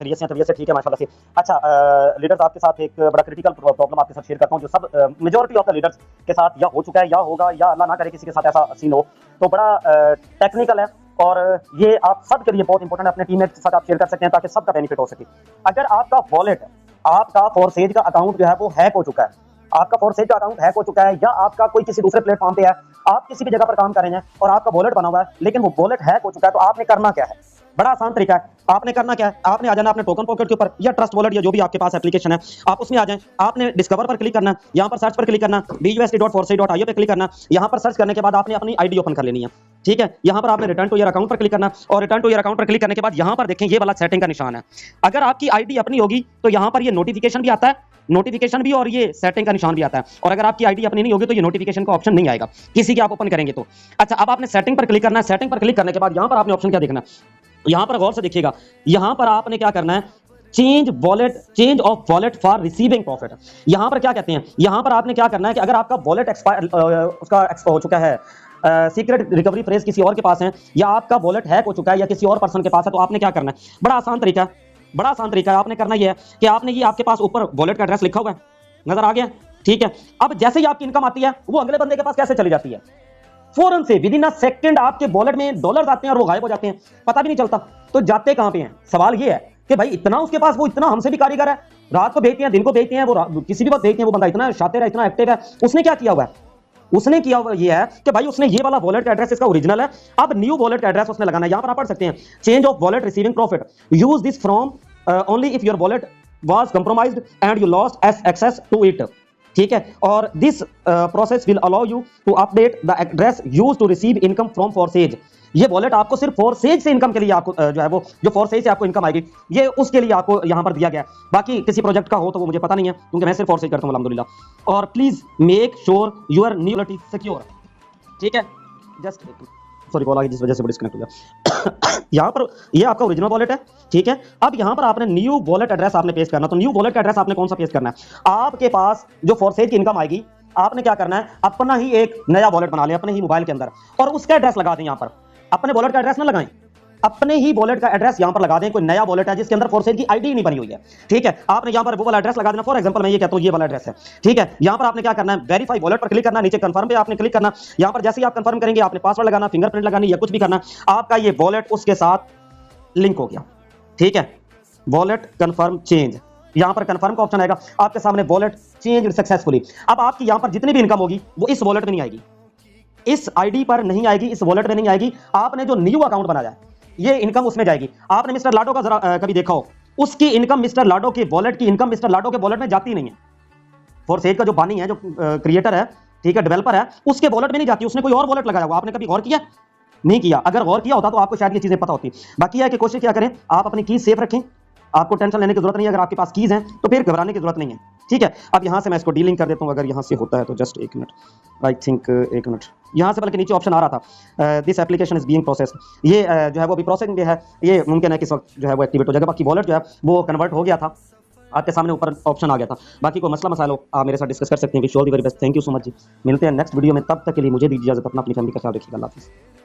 खैरियत से हैं, तबीयत से ठीक है माशाल्लाह से। अच्छा लीडर्स आपके साथ एक बड़ा क्रिटिकल प्रॉब्लम आपके साथ शेयर करता हूँ, जो सब मेजॉरिटी ऑफ द लीडर्स के साथ या हो चुका है या होगा या अल्लाह ना करे किसी के साथ ऐसा सीन हो, तो बड़ा टेक्निकल है और ये आप सब के लिए बहुत इंपॉर्टेंट है, अपने टीममेट्स के साथ आप शेयर कर सकते हैं ताकि सबका बेनिफिट हो सके। अगर आपका वॉलेट, आपका फॉरसेज का अकाउंट जो है वो हैक हो चुका है, आपका फॉरसेज का अकाउंट हैक हो चुका है या आपका कोई किसी दूसरे प्लेटफॉर्म पे है, आप किसी भी जगह पर काम कर रहे हैं और आपका वॉलेट बना हुआ है लेकिन वो वॉलेट हैक हो चुका है, तो आपने करना क्या है? बड़ा आसान तरीका है। आपने करना क्या है, आपने आ जाना अपने टोकन पॉकेट के ऊपर या ट्रस्ट वॉलेट या जो भी आपके पास एप्लीकेशन है, आप उसमें आ जाएं। आपने डिस्कवर पर क्लिक करना, यहाँ पर सर्च पर क्लिक करना, busd.force.io पे क्लिक करना। यहाँ पर सर्च करने के बाद आपने अपनी आईडी ओपन कर लेनी है, ठीक है। यहाँ पर आपने रिटर्न टू योर अकाउंट पर क्लिक करना और रिटर्न टू योर अकाउंट पर क्लिक करने के बाद यहाँ पर देखें ये वाला सेटिंग का निशान है। अगर आपकी आईडी अपनी होगी तो यहाँ पर ये नोटिफिकेशन भी आता है, नोटिफिकेशन भी, और ये सेटिंग का निशान भी आता है। और अगर आपकी आईडी अपनी नहीं होगी तो ये नोटिफिकेशन का ऑप्शन नहीं आएगा किसी की आप ओपन करेंगे तो। अच्छा, अब आपने सेटिंग पर क्लिक करना है। सेटिंग पर क्लिक करने के बाद यहाँ पर आपने ऑप्शन क्या देखना है, यहाँ पर गौर से देखिएगा, यहाँ पर आपने क्या करना है, change of wallet for receiving profit. यहाँ पर क्या कहते हैं, यहाँ पर आपने क्या करना है कि अगर आपका वॉलेट उसका एक्सपायर हो चुका है, सीक्रेट रिकवरी फ्रेज किसी और के पास है, या आपका वॉलेट हैक हो चुका है या किसी और पर्सन के पास है, तो आपने क्या करना है, बड़ा आसान तरीका है। आपने करना यह है कि आपने ये आपके पास ऊपर वॉलेट का एड्रेस लिखा हुआ है, नजर आ गया, ठीक है। अब जैसे ही आपकी इनकम आती है वो अगले बंदे के पास कैसे चली जाती है, फौरन से विद इन अ सेकंड आपके वॉलेट में डॉलर्स आते हैं और वो गायब हो जाते हैं, पता भी नहीं चलता। तो जाते कहां पे हैं? सवाल ये है कि भाई इतना उसके पास, वो इतना हमसे भी कारीगर है, रात को भेजते हैं, दिन को भेजते हैं, वो किसी भी वक्त भेजते हैं, वो बंदा इतना शातिर है, इतना एक्टिव है। उसने क्या किया हुआ है, उसने किया हुआ ये है कि भाई उसने ये वाला वॉलेट का एड्रेस इसका ओरिजिनल है, अब न्यू वॉलेट का एड्रेस उसने लगाना है। यहां पर आप पढ़ सकते हैं, change of wallet receiving profit, use this form only if your wallet was compromised and you lost access to it, ठीक है। और this process will allow you to update the address used to receive income from Forsage. ये wallet आपको सिर्फ फॉरसेज से income के लिए आपको जो है वो, जो फॉरसेज से आपको इनकम आएगी, ये उसके लिए आपको यहां पर दिया गया है। बाकी किसी प्रोजेक्ट का हो तो वो मुझे पता नहीं है क्योंकि मैं सिर्फ फॉरसेज करता हूं अल्हम्दुलिल्लाह। और please make sure your new secure, ठीक है। जस्ट सॉरी कॉल आ गई जिस वजह से डिस्कनेक्ट हो गया। यहाँ पर ये आपका ओरिजिनल वॉलेट है, ठीक है। अब यहाँ पर आपने न्यू वॉलेट एड्रेस आपने पेस्ट करना, तो न्यू वॉलेट एड्रेस आपने कौन सा पेस्ट करना है, आपके पास जो फॉरसेज की इनकम आएगी, आपने क्या करना है, अपना ही एक नया वॉलेट बना लिया अपने ही मोबाइल के अंदर और उसका एड्रेस लगा दें। यहाँ पर अपने वॉलेट का एड्रेस ना लगाएं, अपने ही वॉलेट का एड्रेस यहां पर लगा दें। कोई नया वॉलेट है जिसके अंदर फॉरसेज की आईडी नहीं बनी हुई है, ठीक है, आपने यहां पर वो वाला एड्रेस लगा देना। फॉर एग्जांपल मैं ये कहता हूं ये वाला एड्रेस है, ठीक है। यहां पर आपने क्या करना है, वेरीफाई वॉलेट पर क्लिक करना, नीचे कंफर्म पे आपने क्लिक करना। यहां पर जैसे ही आप कंफर्म करेंगे आपने पासवर्ड लगाना, फिंगरप्रिंट लगानी या कुछ भी करना, आपका ये वॉलेट उसके साथ लिंक हो गया, ठीक है। वॉलेट कंफर्म चेंज, यहां पर कंफर्म का ऑप्शन आएगा, आपके सामने वॉलेट चेंज सक्सेसफुली। अब आपकी यहां पर जितनी भी इनकम होगी वो इस वॉलेट में नहीं आएगी, इस आईडी पर नहीं आएगी, इस वॉलेट में नहीं आएगी। आपने जो न्यू अकाउंट बनाया है ये इनकम उसमें जाएगी। आपने मिस्टर लाडो का जरा कभी देखा हो, उसकी इनकम मिस्टर लाडो के वॉलेट की इनकम मिस्टर लाडो के वॉलेट में जाती नहीं है। फॉरसेज का जो बानी है, जो क्रिएटर है, ठीक है, डेवलपर है, उसके वॉलेट में नहीं जाती, उसने कोई और वॉलेट लगाया हुआ। आपने कभी गौर किया? नहीं किया। अगर गौर किया होता तो आपको शायद ये चीजें पता होती। बाकी है कि कोशिश क्या करें, आप अपनी कीज सेफ रखें, आपको टेंशन लेने की जरूरत नहीं है। अगर आपके पास कीज हैं तो फिर घबराने की जरूरत नहीं है, ठीक है। अब यहां से मैं इसको डीलिंग कर देता हूं, अगर यहां से होता है तो जस्ट एक मिनट, आई थिंक एक मिनट, यहां से बल्कि नीचे ऑप्शन आ रहा था, this application is being processed, ये जो है वो अभी प्रोसेसिंग में है, ये मुमकिन है कि इस वक्त जो है वो एक्टिवेट हो जाएगा। बाकी वॉलेट जो है वो कन्वर्ट हो गया था, आपके सामने ऊपर ऑप्शन आ गया था। बाकी कोई मसला मसाइल हो आप मेरे साथ डिस्कस कर सकते हैं। Wish you all the very best, thank you so much ji. मिलते हैं नेक्स्ट वीडियो में, तब तक के लिए मुझे दीजिए इजाजत, अपना अपनी फैमिली का ख्याल रखिएगा, अल्लाह हाफिज़।